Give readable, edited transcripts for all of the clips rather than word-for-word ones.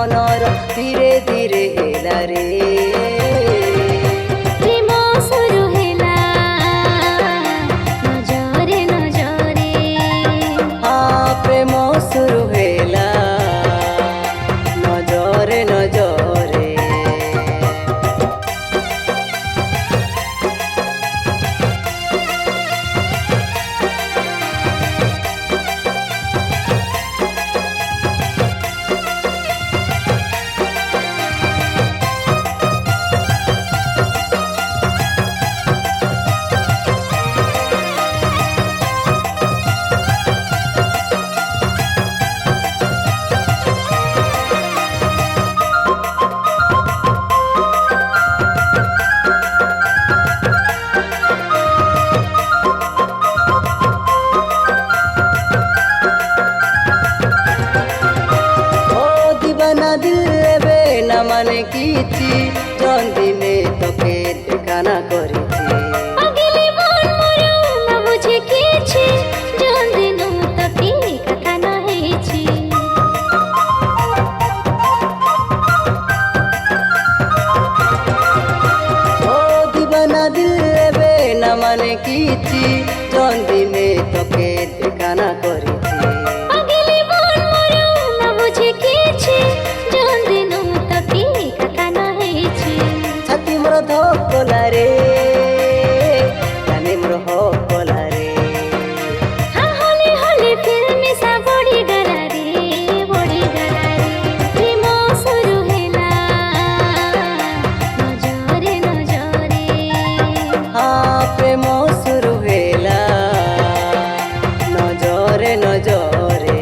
मनर धीरे धीरे हेला रे प्रेम शुरू हेला नजरे नजरे हाँ प्रेम शुरू हेला नजरे नजरे মানে কিছি জন্দিনে তোকে দেখা না করেছি अगली बार मोरो न बुझे किछि जन्दिनु तके कथा न हेछि ও দিবানা দিল রে না মানে কিছি জন্দিনে তোকে দেখা না করেছি अगली बार मोरो न बुझे किछि जन्दिनु तके कथा न हेछि ছাতি মোর ধকলা রে জানি মোর হকলা রে हाँ होले होले फिर मिसा बड़ी गला रे प्रेम शुरू हेला नजरे नजरे हाँ প্রেম শুরু হেলা নজরে নজরে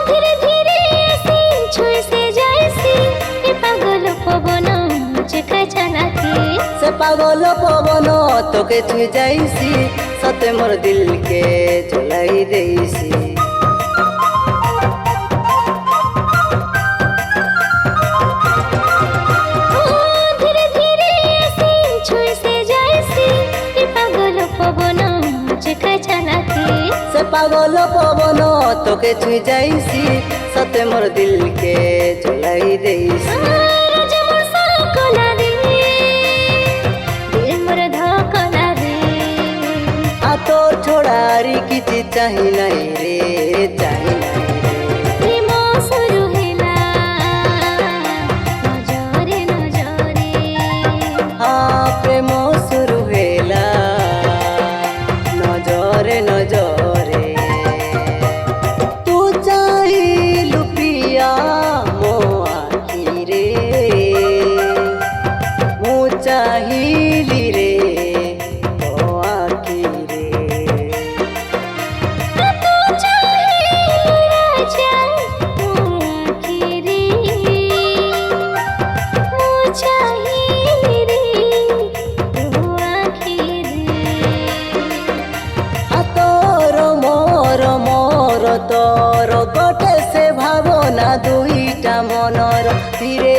धीरे धीरे ऐसे छुए से जाइसी ये पागल पवन मुझे चलाती से पागल पवन তোকে ছুঁই যাইছি সতে মোর দিলকে ঝুলাই দেইছি धीरे धीरे ऐसे छुए से जाइसी ये पागल पवन मुझे चलाती से पागल पवन তোকে ছুঁই যাইছি সতে মোর দিলকে ঝুলাই দেইছি राजा मोर सकला रे दिल मोर धकला रे आ তোর छोड़ारी किछि चाहि নাই रे चाहि নাই रे प्रेम शुरू हेला नजरे नजरे हाँ प्रेम शुरू हेला नजरे नजरे तू चाहिलु पिया मो आखि रे मु चाहिली रे तो आखि रे तू चाहे राजा तू आखिरी तू चाहे रे तू आखिरी आ तोर मोर तोर गोटे से भावना दुईटा मनर धीरे